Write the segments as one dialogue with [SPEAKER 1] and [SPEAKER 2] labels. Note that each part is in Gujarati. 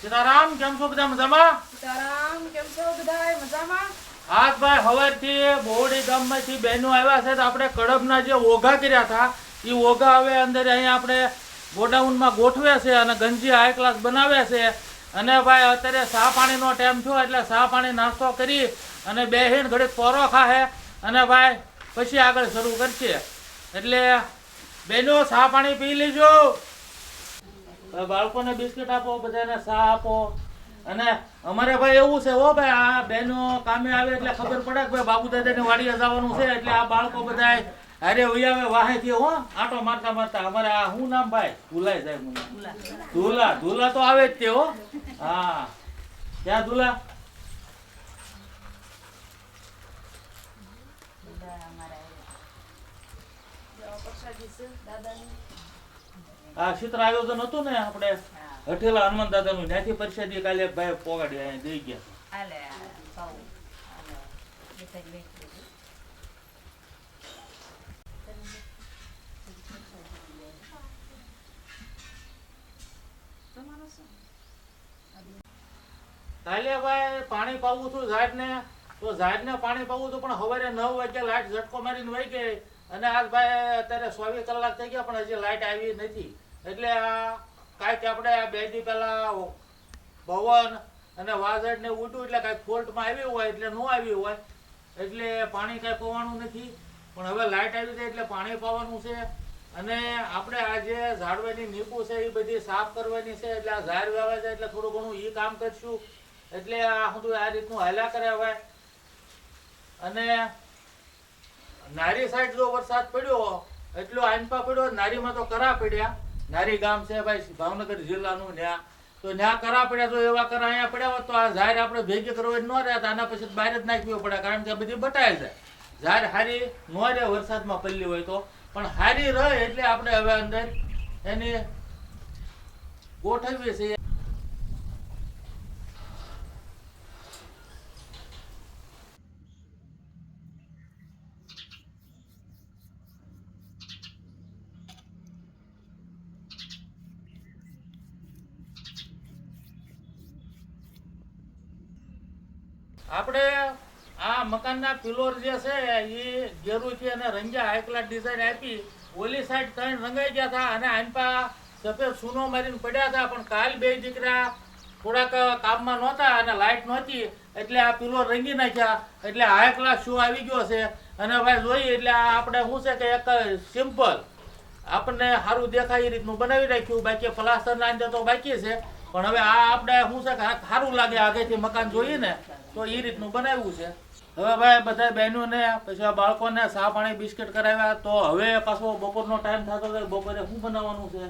[SPEAKER 1] સીતારામ, કેમ છો બધા મજામાં?
[SPEAKER 2] સીતારામ, કેમ છો બધાય મજામાં?
[SPEAKER 1] આજ ભાઈ હવારથી બોડી ગામમાંથી બહેનો આવ્યા છે તો આપણે કડબના જે ઓઘા કર્યા હતા એ ઓઘા હવે અંદર અહીંયા આપણે ગોડાઉનમાં ગોઠવે છે અને ગંજી હાઈ ક્લાસ બનાવે છે. અને ભાઈ અત્યારે ચા પાણીનો ટાઈમ થયો એટલે ચા પાણી નાસ્તો કરી અને બેહીને ઘડીક પોરો ખાહે અને ભાઈ પછી આગળ શરૂ કરશે. એટલે બહેનો ચા પાણી પી લેજો. બાળકોને બિસ્કિટ આપો, બધાને ચા આપો. અને અમારે ભાઈ એવું છે હો ભાઈ, આ બહેનો કામે આવે એટલે ખબર પડે કે ભાઈ બાબુ દાદાની વાડીએ જવાનું છે એટલે આ બાળકો બધા અરે ઉયાવે વાહેથી હો આટો મારતા મારતા. અમારે આ શું નામ ભાઈ? ભૂલાઈ જાય મને. ધુલા. ધુલા તો આવે જ તે હો. હા, ક્યાં ધુલા? આ ચિત્ર આયોજન હતું ને આપણે હઠેલા હનુમાન દાદાનું, ત્યાંથી પરસાદી કાલે ભાઈ પોગાડી અહીંયા દઈ ગયા. કાલે ભાઈ પાણી પાવું હતું ઝાડને, તો ઝાડને પાણી પાવું હતું પણ સવારે 9 વાગ્યા લાઈટ ઝટકો મારીને વહી ગઈ. અને આજ ભાઈ અત્યારે 24 કલાક થઈ ગયા પણ હજી લાઈટ આવી નથી. એટલે આ કાંઈક આપણે 2 દી પહેલા પવન અને વાદળ ને ઉડ્યું એટલે કાંઈક ફોલ્ટમાં આવ્યું હોય એટલે ન આવ્યું હોય એટલે પાણી કાંઈ પવાનું નથી. પણ હવે લાઈટ આવી જાય એટલે પાણી પાવાનું છે. અને આપણે આ જે ઝાડવાની નીપું છે એ બધી સાફ કરવાની છે. એટલે આ ઝાડ વાવા જાય એટલે થોડું ઘણું એ કામ કરશું. એટલે આ બધું આ રીતનું હાલ્યા કરે હવે. અને નારી સાઈડ જો વરસાદ પડ્યો એટલો આનપા પડ્યો, નારીમાં તો કરા પડ્યા. નારી ગામ છે ભાઈ ભાવનગર જિલ્લાનું, ન્યા તો ન્યા કરા પડ્યા. તો એવા કરા અહીંયા પડ્યા હોત તો આ ઝાડ આપણે ભેગી કરવા ન રહ્યા. આના પછી બહાર જ નાખવી પડે કારણ કે બધી બટાય જાય. ઝાડ હારી ન રહે વરસાદમાં પલ્લી હોય તો, પણ હારી રહે એટલે આપણે હવે અંદર એની ગોઠવીએ છીએ. આપણે આ મકાનના પિલોર જે છે એ ગેરુથી અને રંગ્યા હાઈ ક્લાસ ડિઝાઇન આપી. ઓલી સાઈડ 3 રંગાઈ ગયા હતા અને આનપા સફેદ સૂનો મારીને પડ્યા હતા. પણ કાલ 2 દીકરા થોડાક કામમાં નહોતા અને લાઇટ નહોતી એટલે આ પિલોર રંગી નાખ્યા. એટલે હાઈ ક્લાસ શો આવી ગયો છે. અને ભાઈ જોઈએ એટલે આ આપણે શું છે કે એક સિમ્પલ આપણને સારું દેખાય એ રીતનું બનાવી રાખ્યું. બાકી પ્લાસ્ટર ના અંદર તો બાકી છે પણ હવે આ આપણે શું છે કે સારું લાગે આગળથી મકાન જોઈએ ને તો એ રીતનું બનાવ્યું છે. હવે ભાઈ બધા બહેનોને પછી આ બાળકોને ચા પાણી બિસ્કિટ કરાવ્યા. તો હવે પાછો બપોરનો ટાઈમ થતો હતો. બપોરે શું બનાવવાનું છે?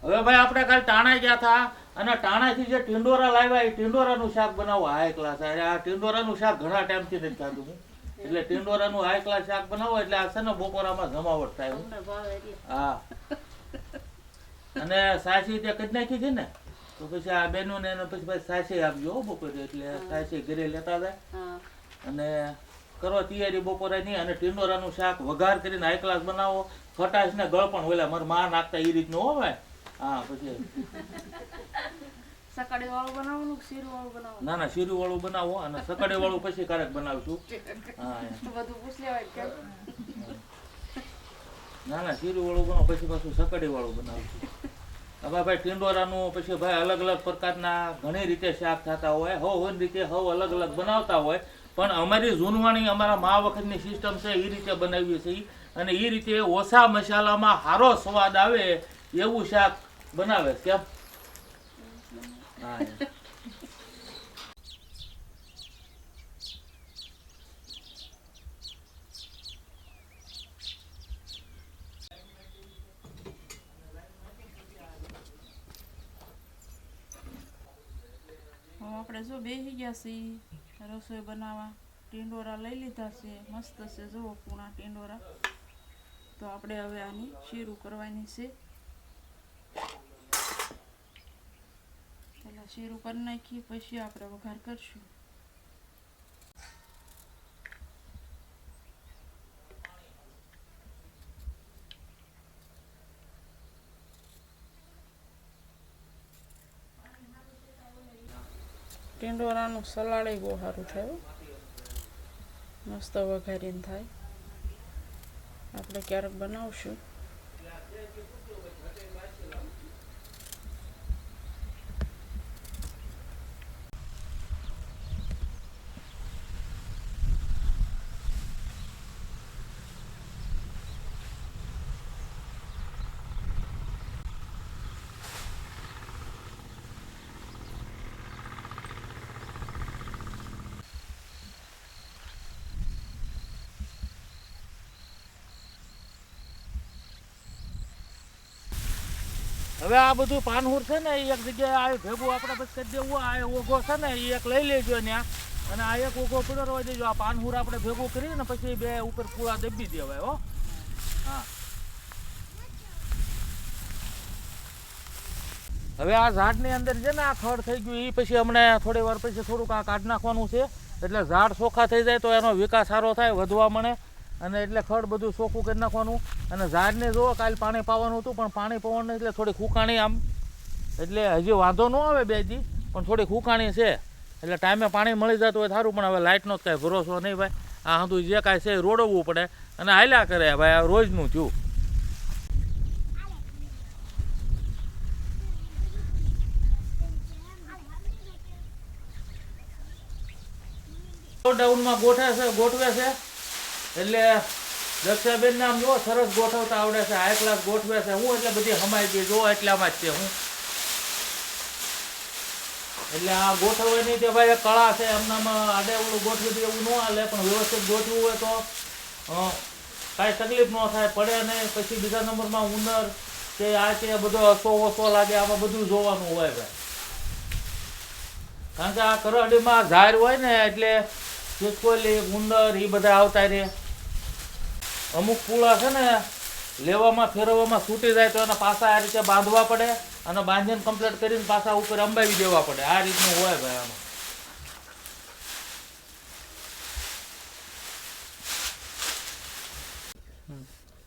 [SPEAKER 1] હવે ભાઈ આપણે કાલ ટાણા ગયા હતા અને ટાણાથી જે ટીંડોરા લાવ્યા એ ટીંડોરાનું શાક બનાવો હાઈ ક્લાસ. આ ટીંડોરાનું શાક ઘણા ટાઈમથી નથી ખાધું હું. એટલે ટીંડોરાનું હાઈ ક્લાસ શાક બનાવો એટલે આ છે ને બપોરામાં જમાવટ થાય. હા, અને સાસી તે કઈ નાખી છે ને તો પછી આ બેનો ને પછી ભાઈ સાસી આપજો બપોરે. એટલે સાસી ઘરે લેતા જાય અને કરો તૈયારી બપોરે ની. અને ટીંડોરાનું શાક વઘાર કરીને હાઈ ક્લાસ બનાવો. ખટાશ ને ગળ પણ ઓલા મારા માં નાખતા એ રીતનું હો ભાઈ. હા, પછી
[SPEAKER 2] સકાડી વાળું બનાવવાનું, શીરું વાળું બનાવવાનું?
[SPEAKER 1] ના ના, શીરું વાળું બનાવો અને સકડી વાળું પછી ક્યારેક બનાવશું. હા,
[SPEAKER 2] બધું પૂછ લેવાય કેમ?
[SPEAKER 1] ના ના, શીરું વાળું બનાવો પછી પાછું સકડી વાળું બનાવશું. હવે ભાઈ ટીંડોરાનું પછી ભાઈ અલગ અલગ પ્રકારના ઘણી રીતે શાક થતા હોય. હવ રીતે અલગ અલગ બનાવતા હોય. પણ અમારી જૂનવાણી અમારા મા વખતની સિસ્ટમ છે એ રીતે બનાવીએ છીએ. અને એ રીતે ઓછા મસાલામાં સારો સ્વાદ આવે એવું શાક બનાવે. કેમ? હા,
[SPEAKER 2] આપણે જો બેસી ગયા છીએ રસોઈ બનાવવા. ટીંડોરા લઈ લીધા છે, મસ્ત છે જુઓ પૂણા ટીંડોરા. તો આપણે હવે આની શીરું કરવાની છે. પહેલાં શીરું કરી નાખીએ પછી આપણે વઘાર કરશું. ટીંડોરાનું સલાડ બહુ સારું થાય હો. મસ્ત વઘારીને થાય. આપણે ક્યારેક બનાવશું.
[SPEAKER 1] હવે આ બધું પાનહુર છે ને એ એક જગ્યાએ આ ભેગું આપણે બસ કરી દેવું. આ ઓઘો છે ને એ એક લઈ લેજો ત્યાં, અને આ એક ઓઘો પીડરવા દેજો. આ પાનહુર આપણે ભેગું કરી ને પછી બે ઉપર પૂળા દબી દેવાય હો. હા, હવે આ ઝાડની અંદર છે ને આ ખડ થઈ ગયું એ પછી અમને થોડી વાર પછી થોડુંક આ કાઢી નાખવાનું છે, એટલે ઝાડ ચોખ્ખા થઈ જાય તો એનો વિકાસ સારો થાય, વધવા મળે. અને એટલે ખડ બધું ચોખ્ખું કરી નાખવાનું. અને ઝાડને જુઓ કાલે પાણી પાવાનું હતું પણ પાણી પાવાનું એટલે થોડી ફૂંકાણી આમ, એટલે હજી વાંધો ન આવે બે દી, પણ થોડી ફૂંકાણી છે. એટલે ટાઈમે પાણી મળી જતું હોય સારું, પણ હવે લાઇટનો જ કાંઈ ભરોસો નહીં ભાઈ. આ હતું જે કાંઈ છે એ રોડવવું પડે અને હાલ્યા કરે ભાઈ. આ રોજનું થયું. ડાઉનમાં ગોઠવે છે એટલે દક્ષાબેનને આમ જો સરસ ગોઠવતા આવડે છે, હાઈ ક્લાસ ગોઠવે છે. હું એટલે બધી હમાઈ ગઈ જો એટલામાં જ છે હું. એટલે આ ગોઠવવાની તે ભાઈ કળા છે. એમનામાં આડે ઓલું ગોઠવી દે એવું ન હાલે, પણ વ્યવસ્થિત ગોઠવું હોય તો કાંઈ તકલીફ ન થાય, પડે નહીં. પછી બીજા નંબરમાં ઉંદર કે આ કે બધો ઓછો લાગે, આમાં બધું જોવાનું હોય ભાઈ. કારણ કે આ કરડીમાં ઝાર હોય ને એટલે ખિસકોલી ઉંદર એ બધા આવતા રહે. અમુક પૂળા છે ને લેવામાં ફેરવવામાં છૂટી જાય તો એના પાછા આ રીતે બાંધવા પડે, અને બાંધીને કમ્પ્લીટ કરીને પાછા ઉપર અંબાવી દેવા પડે. આ રીતનું હોય ભાઈ આમાં.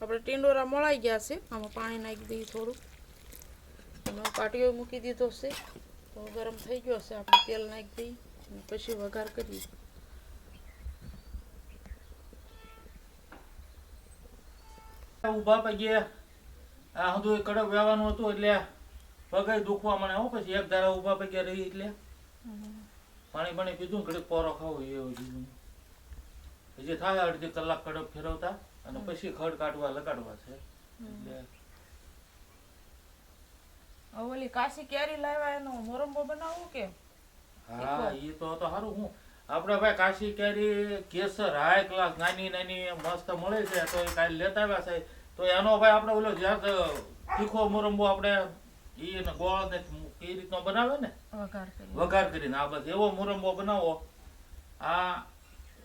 [SPEAKER 2] આપણે ટીંડોરા મળાઈ ગયા છે. આમાં પાણી નાખી દઈએ થોડું. પાટીઓ મૂકી દીધો છે તો ગરમ થઈ ગયો છે. આપણે તેલ નાખી દઈએ અને પછી વઘાર કરીએ.
[SPEAKER 1] ઊભા પગે આ બધું કડક વ્યવવાનું હતું એટલે પગે દુખવા મને હો. પછી એક ધારા ઊભા પગે રહી એટલે પાણી પીધું, ઘડીક પોરો ખાવો એવું જીવન. હજી થાય અડધી કલાક કડક ફેરવતા અને પછી ખડ કાઢવા લગાડવા છે. એટલે
[SPEAKER 2] ઓલી કાશી કેરી લાવ્યા એનો મોરંબો બનાવવો કે?
[SPEAKER 1] હા, એ તો સારું. હું આપણે ભાઈ કાશી કેરી કેસર હાઈ ક્લાસ નાની મસ્ત મળે છે, તો એ કાલે લેતા આવ્યા છે. તો એનો ભાઈ આપણે ઓલો જ્યાં તીખો મોરંબો આપણે એને ગોળ ને એ રીતનો બનાવે ને વઘાર કરીને, આ બસ એવો મોરંબો બનાવો. આ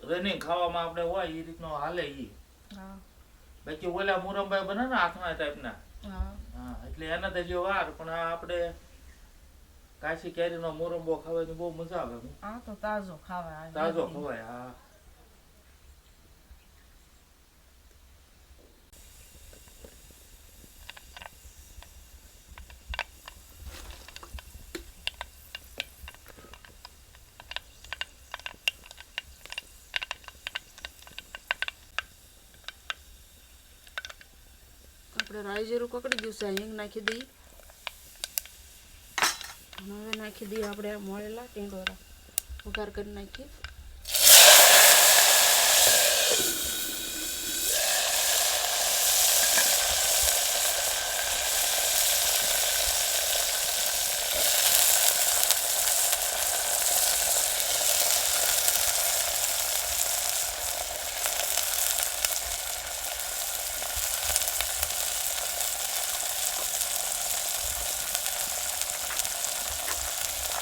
[SPEAKER 1] રનિંગ ખાવામાં આપણે હોય એ રીતનો હાલે ઈ. બાકી ઓલા મોરંબા બને ને આખના ટાઈપના, હા, એટલે એના તો જે વાર. પણ આ આપણે કાશી કેરીનો મોરંબો ખાવાની બહુ મજા આવે.
[SPEAKER 2] આ તો તાજો ખવાય.
[SPEAKER 1] હા.
[SPEAKER 2] આપણે રાઈ જીરું કકડી ગયું છે, હિંગ નાખી દઈએ. હવે નાખી દઈએ આપણે મળેલા ટીંડોરા, વઘાર કરી નાખીએ.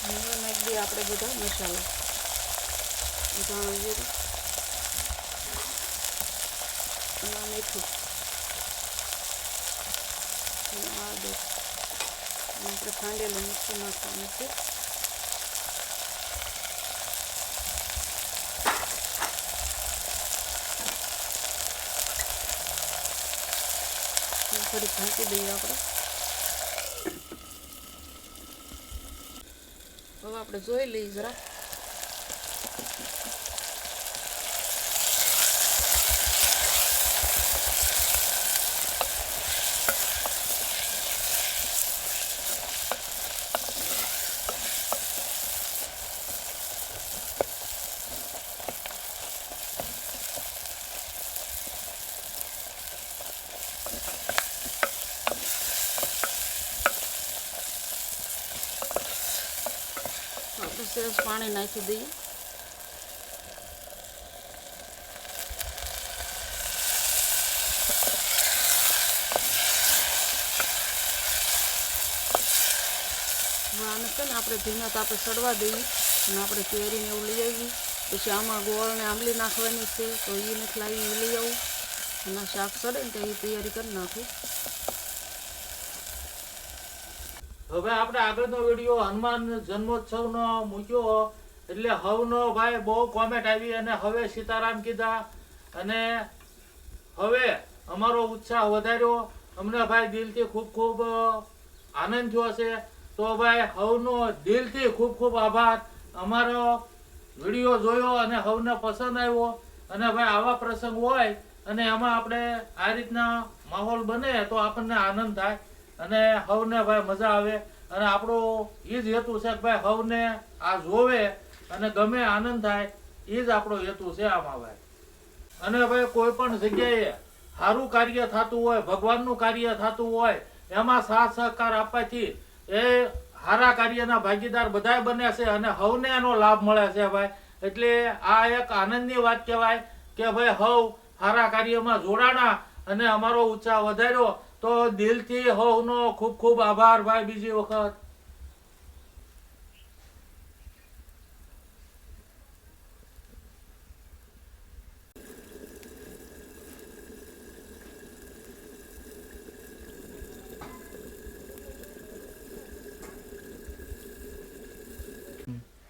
[SPEAKER 2] હવે નાખી દઈએ આપણે બધા મસાલા, ધાણા જીરું અને મીઠું અને આદુ. આપણે ખાંડેલું મીઠું નાખવાનું છે. થોડી ઢાંકી દઈએ આપણે. હવે આપણે જોઈ લઈએ જરા આપણે સરસ પાણી નાખી દઈએ. આને છે ને આપણે ધીમા તાપે સડવા દઈએ અને આપણે કેરીને એવું લઈ આવીએ. પછી આમાં ગોળને આંબલી નાખવાની છે તો એ નથી લાવી એ લઈ આવું અને શાક સડે ને તો એ તૈયારી કરી નાખું.
[SPEAKER 1] હવે આપણે આગળનો વિડીયો હનુમાન જન્મોત્સવનો મૂક્યો એટલે હવનો ભાઈ બહુ કોમેન્ટ આવી અને હવે સીતારામ કીધા અને હવે અમારો ઉત્સાહ વધાર્યો. અમને ભાઈ દિલથી ખૂબ ખૂબ આનંદ થયો છે. તો ભાઈ હવનો દિલથી ખૂબ ખૂબ આભાર. અમારો વિડીયો જોયો અને હવને પસંદ આવ્યો અને ભાઈ આવા પ્રસંગ હોય અને એમાં આપણે આ રીતના માહોલ બને તો આપણને આનંદ થાય અને હવને ભાઈ મજા આવે અને આપણો એ જ હેતુ છે કે ભાઈ હવને આ જોવે અને ગમે આનંદ થાય એ જ આપણો હેતુ છે આમાં ભાઈ. અને ભાઈ કોઈ પણ જગ્યાએ સારું કાર્ય થતું હોય, ભગવાનનું કાર્ય થતું હોય એમાં સાથ સહકાર આપવાથી એ સારા કાર્યના ભાગીદાર બધાય બને છે અને હવને એનો લાભ મળે છે ભાઈ. એટલે આ એક આનંદની વાત કહેવાય કે ભાઈ હવ સારા કાર્યમાં જોડાણા અને અમારો ઉત્સાહ વધાર્યો. તો દિલથી હવનો ખૂબ ખૂબ આભાર ભાઈ બીજી વખત.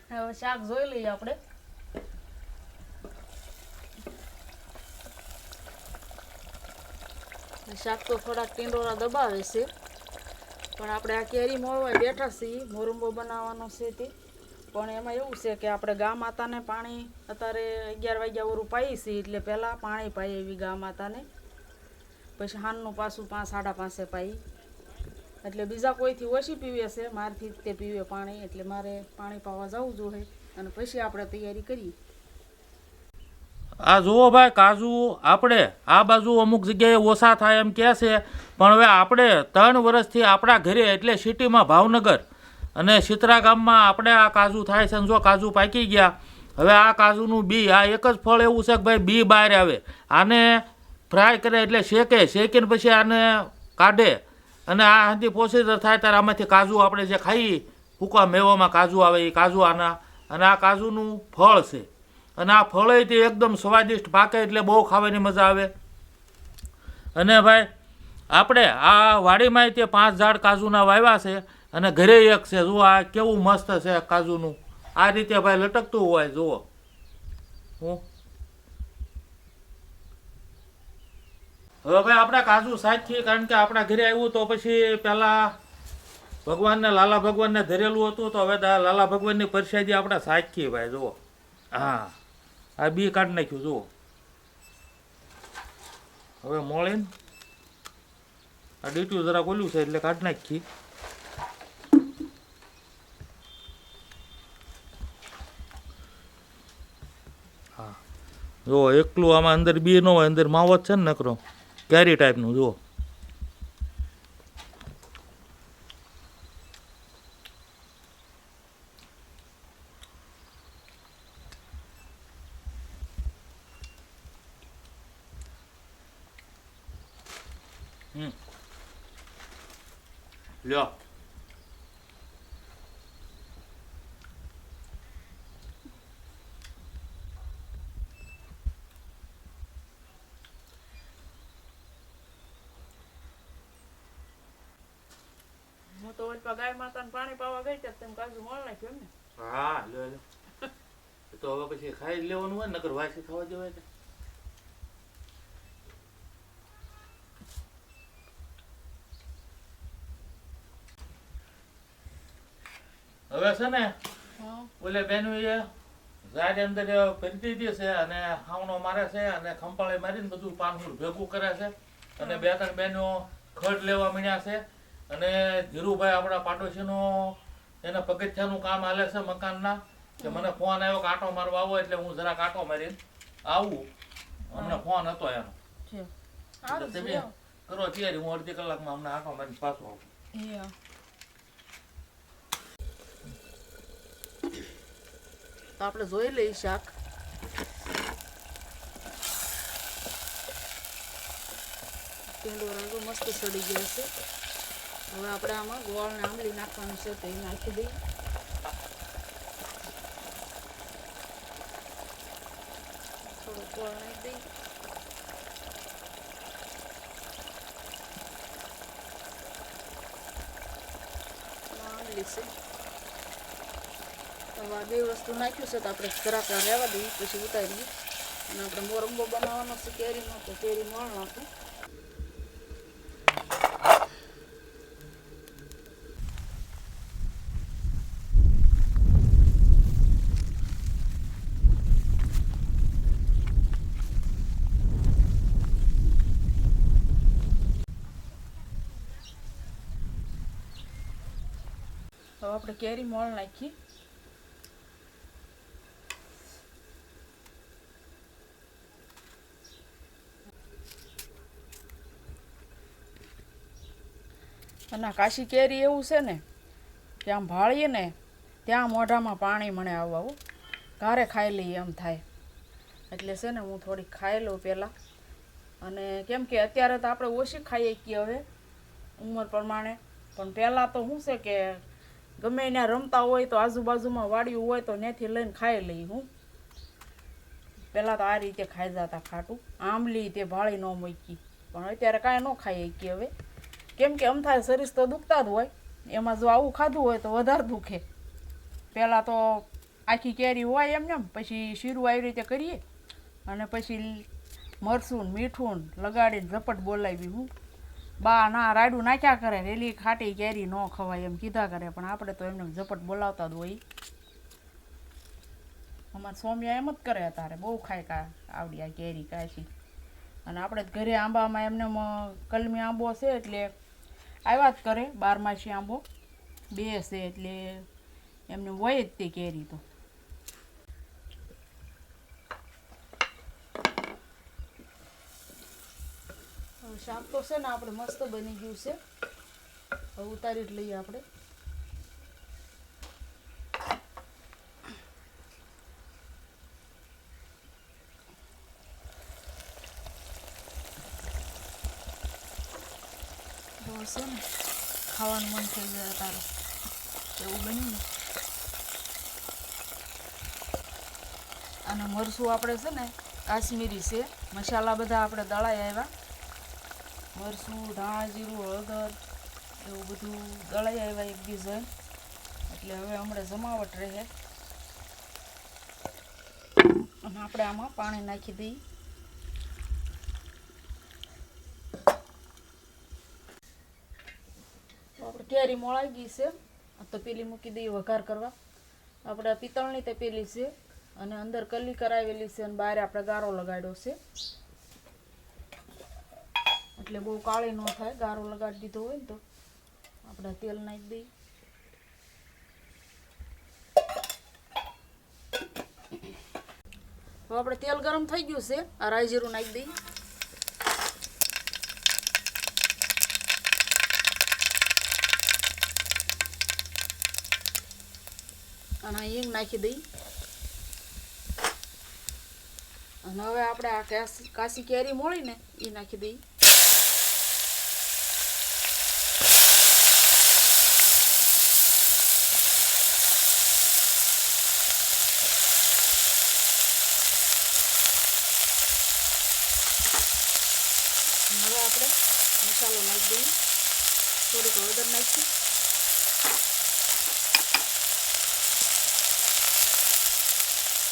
[SPEAKER 2] હવે શાક જોઈ લઈએ આપણે. શાક તો થોડાક ટીંડોરા દબાવે છે પણ આપણે આ કેરી મોળવા બેઠા છીએ. મોરંબો બનાવવાનો છે તે પણ એમાં એવું છે કે આપણે ગા માતાને પાણી અત્યારે 11 વાગ્યા વરું પાઈએ છીએ એટલે પહેલાં પાણી પાઈએ એવી ગા માતાને, પછી હાનનું પાછું 5 સાડા 5 પાઈ. એટલે બીજા કોઈથી ઓછી પીવે છે, મારથી તે પીવે પાણી એટલે મારે પાણી પાવા જવું જોઈએ અને પછી આપણે તૈયારી કરીએ.
[SPEAKER 1] આ જુઓ ભાઈ કાજુ આપણે આ બાજુ અમુક જગ્યાએ ઓછા થાય એમ કહે છે પણ હવે આપણે 3 વર્ષથી આપણા ઘરે એટલે સિટીમાં ભાવનગર અને શીતરા ગામમાં આપણે આ કાજુ થાય છે. જો કાજુ પાકી ગયા હવે આ કાજુનું બી આ એક જ ફળ એવું છે કે ભાઈ બી બહાર આવે. આને ફ્રાય કરે એટલે શેકીને પછી આને કાઢે અને આ હાથી પ્રોસીજર થાય ત્યારે આમાંથી કાજુ આપણે જે ખાઈએ સૂકા મેવામાં કાજુ આવે એ કાજુ આના અને આ કાજુનું ફળ છે અને આ ફળ તે એકદમ સ્વાદિષ્ટ પાકે એટલે બહુ ખાવાની મજા આવે. અને ભાઈ આપણે આ વાડીમાં તે 5 ઝાડ કાજુના વાવ્યા છે અને ઘરે એક છે. જુઓ આ કેવું મસ્ત છે કાજુનું, આ રીતે ભાઈ લટકતું હોય. જુઓ હું હવે ભાઈ આપણે કાજુ સાચી કારણ કે આપણા ઘરે આવ્યું તો પછી પહેલાં ભગવાનને લાલા ભગવાનને ધરેલું હતું તો હવે લાલા ભગવાનની પ્રસાદી આપણે સાચી ભાઈ. જુઓ હા આ બી કાઢી નાખ્યું. જુઓ હવે મોળીને આ ડીટ્યું જરાક ઓલું છે એટલે કાઢી નાખી. હા જુઓ એકલું આમાં અંદર બી ન હોય, અંદર માવો જ છે ને નકરો કેરી ટાઈપનું. જુઓ લ્યો
[SPEAKER 2] હું તો ઓલપા ગાય માતાને પાણી પાવા ગઈ ત્યારે તમે કાજુ મોળ નાખ્યું એમ ને?
[SPEAKER 1] હા લ્યો લ્યો તો હવે પછી ખાઈ જ લેવાનું હોય નકર વાસી થવા દેવાય. હવે છે ને ઓલે બેન ઝાડ અંદર ભરી દીધી છે અને હાવણો મારે છે અને ખંપાળે મારીને બધું પાનહુર ભેગું કરે છે અને 2-3 બહેનો ખડ લેવા માંડ્યા છે અને ધીરુભાઈ આપણા પાડોશીનો એને પગથિયાનું કામ હાલે છે મકાનના કે મને ફોન આવ્યો કે આંટો મારવા આવો એટલે હું જરાક આંટો મારીને આવું હમણાં ફોન હતો એનો
[SPEAKER 2] છે
[SPEAKER 1] એટલે
[SPEAKER 2] સારું છે
[SPEAKER 1] તમે કરો તૈયારી હું અડધી કલાકમાં હમણાં આંટો મારીને પાછો આવું
[SPEAKER 2] Yeah. તો આપણે જોઈ લઈએ શાક ટીંડોરા તો મસ્ત સડી ગયા છે હવે આપણે આમાં ગોળ ને આંબલી નાખવાનું છે તો એ નાખી દઈએ થોડો ગોળ નાખી દઈએ આંબલી છે હવે આ બે વસ્તુ નાખ્યું છે તો આપણે જરાક વાર રહેવા દઈએ પછી ઉતારીએ અને આપણે મોરંબો બનાવવાનો છે કેરીનો તો કેરી મોણ નાખું હવે આપણે કેરી મોણ નાખી અને આ કાશી કેરી એવું છે ને કે આમ ભાળીએ ને ત્યાં મોઢામાં પાણી મને આવવા ઘરે ખાઈ લઈએ એમ થાય એટલે છે ને હું થોડી ખાઈ લઉં પહેલાં અને કેમ કે અત્યારે તો આપણે ઓછી ખાઈએ કે હવે ઉંમર પ્રમાણે પણ પહેલાં તો શું છે કે ગમે ત્યાં રમતા હોય તો આજુબાજુમાં વાડિયું હોય તો ત્યાંથી લઈને ખાઈ લઈએ હું પહેલાં તો આ રીતે ખાઈ જતા ખાટું આંબલી તે ભાળી ન મૂકી પણ અત્યારે કાંઈ ન ખાઈએ કે હવે કેમ કે અમથાય શરીર તો દુખતા જ હોય એમાં જો આવું ખાધું હોય તો વધારે દુખે પહેલાં તો આખી કેરી હોય એમ પછી શીરું આવી રીતે કરીએ અને પછી મરચું મીઠું લગાડીને ઝપટ બોલાવી હું બા ના રાયડું નાખ્યા કરે રેલી ખાટી કેરી ન ખવાય એમ કીધા કરે પણ આપણે તો એમને ઝપટ બોલાવતા જ હોય અમારા સ્વામિયા એમ જ કરે અત્યારે બહુ ખાય આવડી આ કેરી કાશી અને આપણે ઘરે આંબામાં એમને કલમી આંબો છે એટલે આવ્યા જ કરે 12માસી આંબો 2 છે એટલે એમને હોય જ તે કેરી તો શાક તો છે ને આપણે મસ્ત બની ગયું છે હવે ઉતારી જ લઈએ આપણે છે ને ખાવાનું મન થઈ જાય તારે એવું બન્યું ને અને મરચું આપણે છે ને કાશ્મીરી છે મસાલા બધા આપણે દળાઈ આવ્યા મરચું ધાણા જીરું હળદર એવું બધું દળાઈ આવ્યા એક ડિઝાઇન એટલે હવે હમણાં જમાવટ રહે અને આપણે આમાં પાણી નાખી દઈએ આપણે કેરી મોળાઈ ગઈ છે તો પેલી મૂકી દઈએ વઘાર કરવા આપણે પિત્તળની તપેલી છે અને અંદર કલી કરાવેલી છે અને બહાર આપણે ગારો લગાડ્યો છે એટલે બહુ કાળી ન થાય ગારો લગાડી દીધો હોય ને તો આપણે તેલ નાખી દઈએ હવે આપણે તેલ ગરમ થઈ ગયું છે આ રાઈ જીરું નાખી દઈએ અને હિંગ નાખી દઈ અને હવે આપણે આ કાશી કેરી મોળી ને એ નાખી દઈ હવે આપણે મસાલો નાખી દઈએ થોડીક હળદર નાખી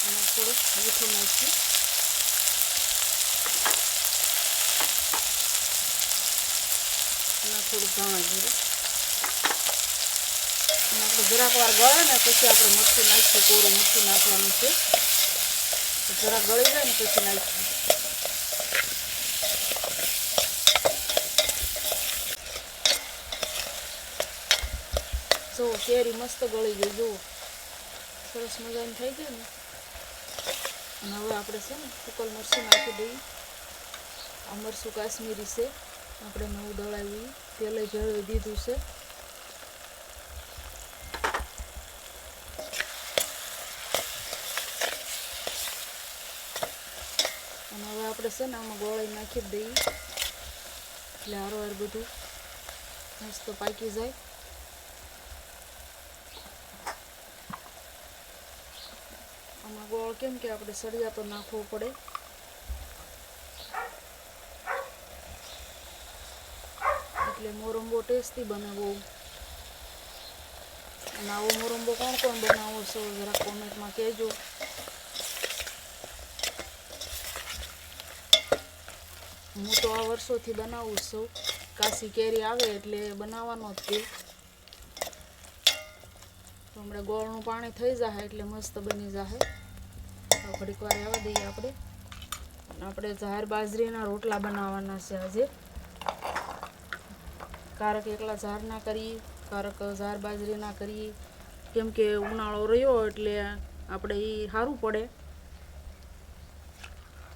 [SPEAKER 2] અને થોડુંક મીઠું નાખી અને થોડુંક ધાણા જીરું અને આપણે જરાક વાર ગળે ને પછી આપણે મરચું નાખીએ કોરું મરચું નાખવાનું છે જરા ગળી જાય ને પછી નાખીએ. જો કેરી મસ્ત ગળી ગઈ, જુઓ સરસ મજાની થઈ ગઈ ને. અને હવે આપણે છે ને સુકલ મરચું નાખી દઈએ. આ મરચું કાશ્મીરી છે, આપણે નવું દળાવી તેલે જળવી દીધું છે. અને હવે આપણે છે ને આમાં ગોળી નાખી દઈએ એટલે હારોહાર બધું મસ્ત પાકી જાય. આમાં ગોળ કેમ કે આપણે સળિયા તો નાખવો પડે. એટલે મોરંબો ટેસ્ટી બને બહુ. અને આવો મોરંબો કોણ કોણ બનાવો છો જરા કોમેન્ટમાં કહેજો. હું તો આ વર્ષોથી બનાવું છું. કાશી કેરી આવે એટલે બનાવવાનો જ તે. તો હમણાં ગોળનું પાણી થઈ જાય એટલે મસ્ત બની જાય. ઘડીક વાર આવવા દઈએ આપણે. આપણે જાહેર બાજરીના રોટલા બનાવવાના છે આજે. કારક એકલા ઝાર ના કરીએ, કારક ઝાર બાજરી ના કરીએ, કેમ કે ઉનાળો રહ્યો એટલે આપણે એ સારું પડે.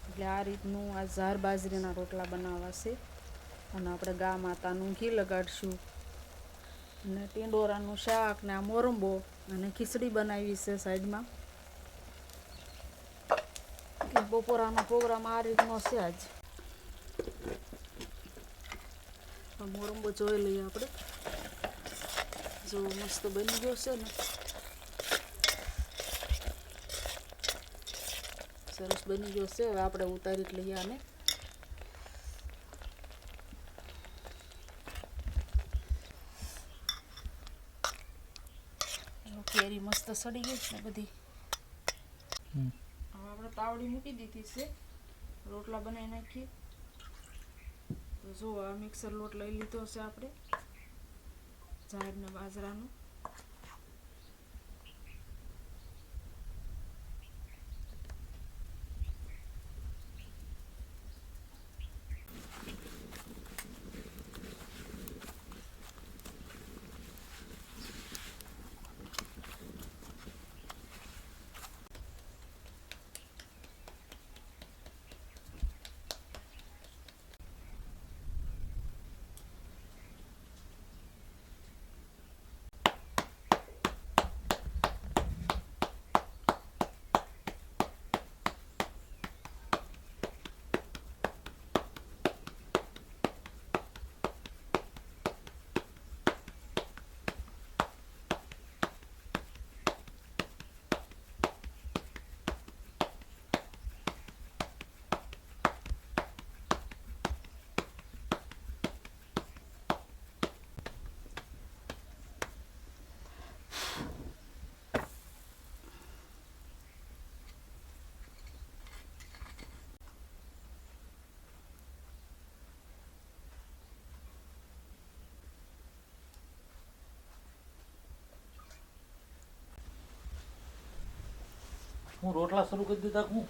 [SPEAKER 2] એટલે આ રીતનું આ ઝાર બાજરીના રોટલા બનાવવા છે. અને આપણે ગા માતાનું ઘી લગાડશું અને ટીંડોરાનું શાક ને આ મોરંબો અને ખીચડી બનાવી છે સાઈડમાં. બપોરાનો પ્રોગ્રામ આ રીતનો છે આજ. મોરંબો જોઈ લઈએ આપણે. જો મસ્ત બની ગયો છે ને, સરસ બની ગયો છે. હવે આપણે ઉતારી લઈએ આને. કેરી મસ્ત સડી ગઈ છે બધી. હવે આપણે તાવડી મૂકી દીધી છે, રોટલા બનાવી નાખીએ. તો જો આ મિક્સર લોટ લઈ લીધો છે આપણે જાહેર ને બાજરાનો.
[SPEAKER 1] હું રોટલા શરૂ કરી દીધા હું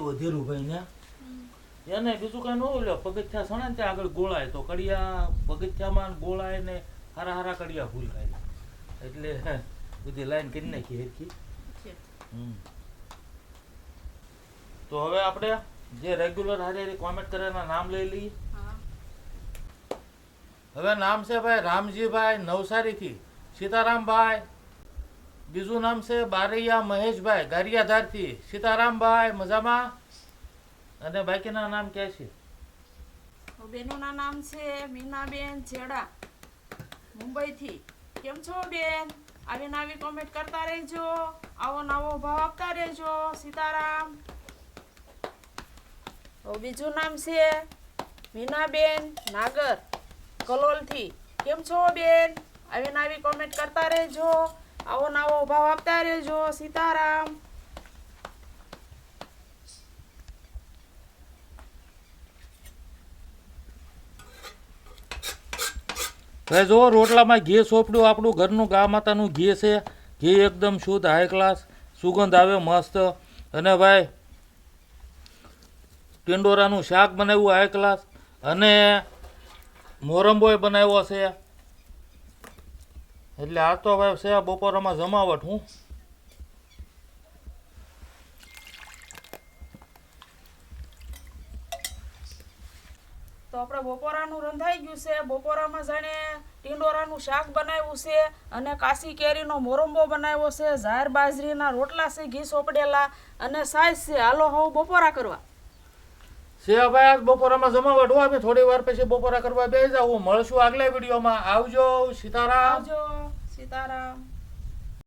[SPEAKER 1] વધેલું ભાઈ ને એને બીજું કઈ ન હોય. પગથિયા સણે ને ત્યાં આગળ ગોળાય તો કડિયા પગથિયામાં ગોળાય ને હારા હારા કડિયા ભૂલ ખાય એટલે બધી લાઈન કરી નાખી હેરખી. તો હવે આપણે જે રેગ્યુલર હારે કોમેન્ટ કરેના નામ લઈ લઈએ. હવે નામ છે ભાઈ રામજીભાઈ નવસારીથી, સીતારામભાઈ. બીજું નામ છે બારૈયા મહેશભાઈ ગારિયાધારથી, સીતારામભાઈ મજામાં. અને બાકીના નામ ક્યાં છે?
[SPEAKER 2] બેનોના નામ છે મીનાબેન છેડા મુંબઈથી. કેમ છો બેન? આવી નવી કોમેન્ટ કરતા રહેજો, આવો નવો ભાવ આપતા રહેજો. સીતારામ. બીજું નામ છે મીનાબેન નાગર કલોલથી. કેમ છો બેન? આવી નવી કોમેન્ટ કરતા રહેજો, આવો નવો ભાવ આપતા રહેજો. સીતારામ.
[SPEAKER 1] હવે જો રોટલામાં ઘી સોંપડ્યું આપણું ઘરનું ગા માતાનું ઘી છે. ઘી એકદમ શુદ્ધ હાઈ ક્લાસ સુગંધ આવે મસ્ત. અને ભાઈ ટિંડોરાનું શાક બનાવ્યું હાઈ ક્લાસ, અને મોરંબોય બનાવ્યો છે. એટલે આ તો ભાઈ છે બપોરમાં જમાવટ. હું
[SPEAKER 2] તો આપણે બપોરાનું રંધાઈ ગયું છે. બપોરામાં જાણે ટિંડોરાનું શાક બનાવ્યું છે, અને કાશી કેરીનો મોરંબો બનાવ્યો છે, ઝાર બાજરીના રોટલા છે ઘી સોપડેલા, અને સાઈઝ છે. હાલો હવે બપોરા કરવા.
[SPEAKER 1] છે ભાઈ આજ બપોરામાં જમાવટ હોય. આપણે થોડી વાર પછી બપોરા કરવા બેસી જાવ. મળશું આગલા વિડીયોમાં. આવજો. સીતારામ.
[SPEAKER 2] આવજો. સીતારામ.